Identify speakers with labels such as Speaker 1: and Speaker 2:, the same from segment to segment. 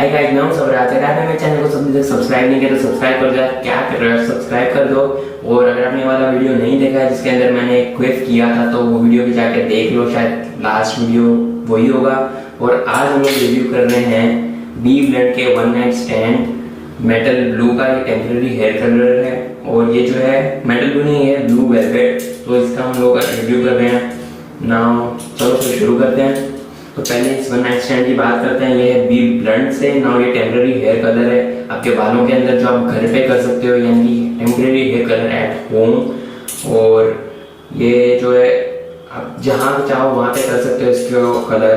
Speaker 1: Hi guys, मैं हूं सबराज। अगर आपने मेरे चैनल को अभी तक सब्सक्राइब नहीं किया तो सब्सक्राइब कर दो। क्या कर रहे हो, सब्सक्राइब कर दो। और अगर आपने वाला वीडियो नहीं देखा है जिसके अंदर मैंने एक क्विज किया था तो वो वीडियो भी जाके देख लो, शायद लास्ट वीडियो वही होगा। और आज हम लोग रिव्यू कर रहे हैं बी ब्लंट के one night stand metal blue का। ये टेम्पररी हेयर कलर है और ये जो है मेटल ब्लू नहीं है, ब्लू वेलवेट। तो इसका हम लोग रिव्यू कर रहे हैं नाउ। चलो फिर शुरू करते हैं। तो पहले इस वन नाइट स्टैंड की बात करते हैं। ये है बी ब्लंट से। नाउ ये टेम्पररी हेयर कलर है आपके बालों के अंदर जो आप घर पे कर सकते हो, यानी temporary hair colour at home. और ये जो है आप जहाँ चाहो वहाँ पे कर सकते हो इसको कलर,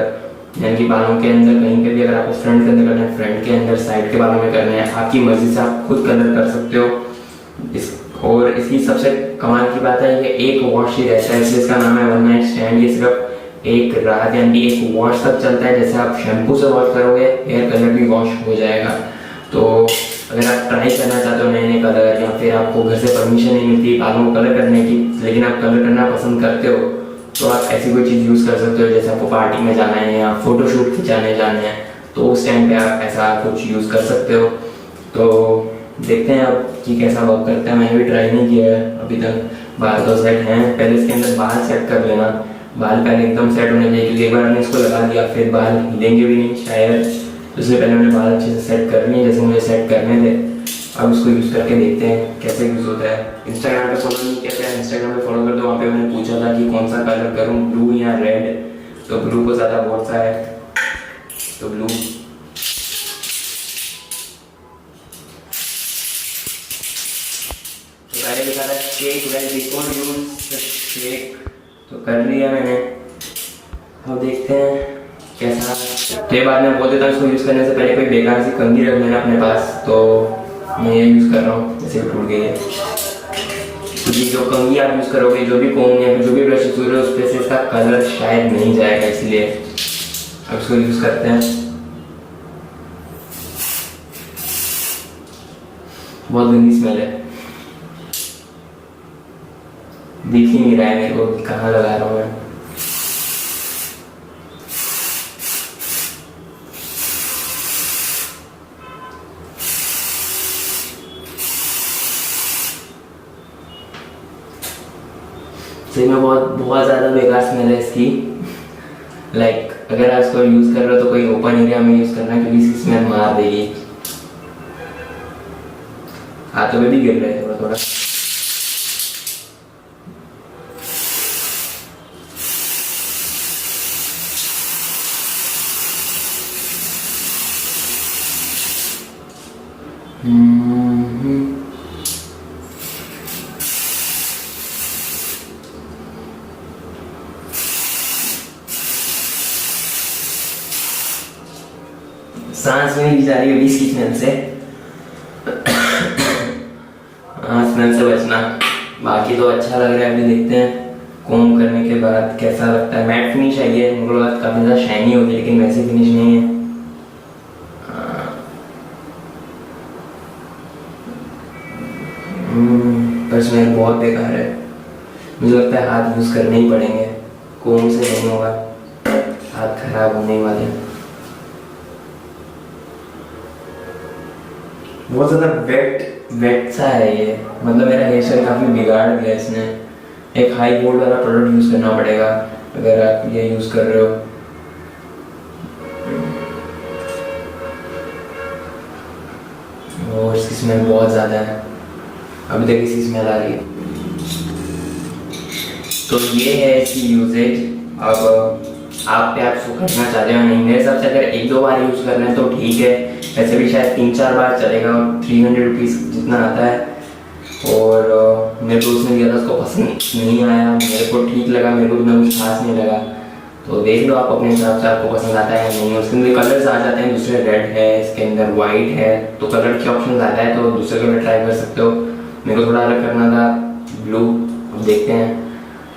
Speaker 1: यानी कि बालों के अंदर कहीं पे भी। अगर आपको फ्रंट के अंदर करना है फ्रंट के अंदर, साइड के बालों में करना है, आपकी मर्जी से आप खुद कलर कर सकते हो और इसकी सबसे कमाल की बात है ये एक वॉश ही रहता है, इसलिए इसका नाम है वन नाइट स्टैंड। ये सिर्फ एक रात यानी एक वॉश तक चलता है। जैसे आप शैम्पू से वॉश करोगे हेयर कलर भी वॉश हो जाएगा। तो अगर आप ट्राई करना चाहते हो नए नए कलर, या फिर आपको घर से परमिशन नहीं मिलती बालों को कलर करने की लेकिन आप कलर करना पसंद करते हो, तो आप ऐसी कोई चीज़ यूज़ कर सकते हो। जैसे आपको पार्टी में जाना है या फोटोशूट खिंचाने जाना है तो उस टाइम पे आप ऐसा कुछ यूज़ कर सकते हो। तो देखते हैं अब कि कैसा वर्क करता है। मैंने भी ट्राई नहीं किया है अभी तक। बाल तो सेट हैं, पहले इसके अंदर बाल सेट कर लेना। बाल पहले एकदम सेट होने चाहिए क्योंकि एक बार हमने इसको लगा दिया फिर बाल हिलेंगे भी नहीं शायद। तो इसलिए पहले हमने बाल अच्छे से सेट कर लिए जैसे मुझे सेट करने थे। अब इसको यूज़ करके देखते हैं कैसे यूज़ होता है। इंस्टाग्राम पे फॉलो नहीं किया है, इंस्टाग्राम पे फॉलो कर दो। वहाँ पे मैंने पूछा था कि कौन सा कलर करूँ, ब्लू या रेड। तो ब्लू को ज़्यादा बहुत सा है तो ब्लू। तो पहले लिखा था shake well before use shake, तो कर लिया मैंने। अब देखते हैं कैसा। तो ये बाद में बोल देता हूँ इसको यूज़ करने से पहले कोई बेकार सी कंघी रख लेना अपने पास। तो मैं ये यूज़ कर रहा हूँ, जैसे टूट गई है क्योंकि जो कंघी आप यूज़ करोगे, जो भी कोम या जो भी ब्रश यूज़ करोगे उस पर से इसका कलर शायद नहीं जाएगा, इसलिए अब इसको यूज़ करते हैं। बहुत गंदी स्मेल है, दिख ही नहीं रहा है मेरे को कहाँ लगा रहा हूँ मैं। सही में बहुत ज़्यादा बेकार स्मेल है इसकी। लाइक अगर आप इसको यूज़ कर रहे हो तो कोई ओपन एरिया में यूज़ करना क्योंकि इसकी स्मेल मार देगी। हाथों में भी गिर रहा है थोड़ा थोड़ा। सांस में नहीं जा रही है इसकी स्मेल से। हाँ, स्मेल से बचना। बाकी तो अच्छा लग रहा है। अभी देखते हैं कोम करने के बाद कैसा लगता है। मैट फिनिश आई है, मुझे लगा काफी ज़्यादा शाइनी होगी लेकिन वैसे फिनिश नहीं है। पर स्मेल बहुत बेकार है। मुझे लगता है हाथ यूज़ करने ही पड़ेंगे, कोम से नहीं होगा, हाथ खराब होने वाले। बहुत ज़्यादा वेट सा है ये, मतलब मेरा हेयर स्टाइल काफ़ी बिगाड़ दिया इसने। एक हाई वोल्ट वाला प्रोडक्ट यूज़ करना पड़ेगा अगर आप ये यूज़ कर रहे हो। और इसकी स्मेल बहुत ज़्यादा है, अभी तक इसी स्मेल आ रही है। तो ये है इसकी यूजेज। अब आप पे आप इसको करना चाहते हो नहीं। मेरे हिसाब से अगर एक दो बार यूज़ कर रहे हैं तो ठीक है, वैसे भी शायद 3-4 बार चलेगा। और 300 रुपीज़ जितना आता है। और मेरे दोस्त ने दिया था, उसको पसंद नहीं आया, मेरे को ठीक लगा, मेरे को उतना कुछ खास नहीं लगा। तो देख लो आप अपने हिसाब से आपको पसंद आता है या नहीं। उसके अंदर कलर्स आ जाते हैं, दूसरे रेड है, इसके अंदर वाइट है, तो कलर के ऑप्शन आता है तो दूसरे कलर ट्राई कर सकते हो। मेरे को थोड़ा अलग करना था, ब्लू। अब देखते हैं।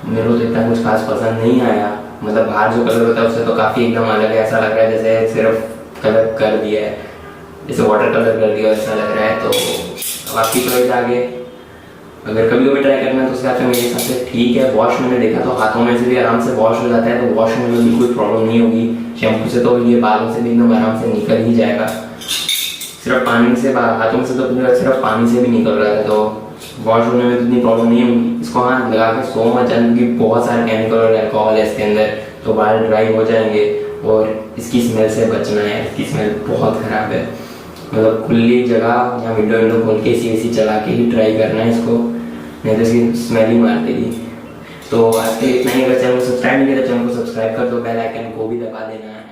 Speaker 1: मेरे को तो इतना कुछ खास पसंद नहीं आया, मतलब बाहर जो कलर होता है उससे तो काफ़ी एकदम अलग है। ऐसा लग रहा है जैसे सिर्फ कलर कर दिया है, जैसे वाटर कलर कर दिया ऐसा लग रहा है। तो अब आपकी चॉइस आगे। अगर कभी कभी ट्राई करना है तो उसके हिसाब से मेरे हिसाब से ठीक है। वॉश मैंने देखा तो हाथों में से भी आराम से वॉश हो जाता है, तो वॉश होने में बिल्कुल प्रॉब्लम नहीं होगी। शैम्पू से तो ये बालों से भी एकदम आराम से निकल ही जाएगा। सिर्फ पानी से हाथों से तो सिर्फ पानी से भी निकल रहा है, तो वॉश होने में तो इतनी प्रॉब्लम नहीं होगी। इसको हाथ लगा के सो मत जाना, क्योंकि बहुत सारे केमिकल और अल्कोहल है इसके अंदर, तो बाल ड्राई हो जाएंगे। और इसकी स्मेल से बचना है, इसकी स्मेल बहुत ख़राब है। मतलब खुली जगह या विंडो खोल के AC चला के ही ट्राई करना है इसको, नहीं तो इसकी स्मेल ही मार देगी। तो आज के इतना ही। अगर चैनल को सब्सक्राइब नहीं किया तो चैनल को सब्सक्राइब कर दो, बेल आइकन को भी दबा देना है।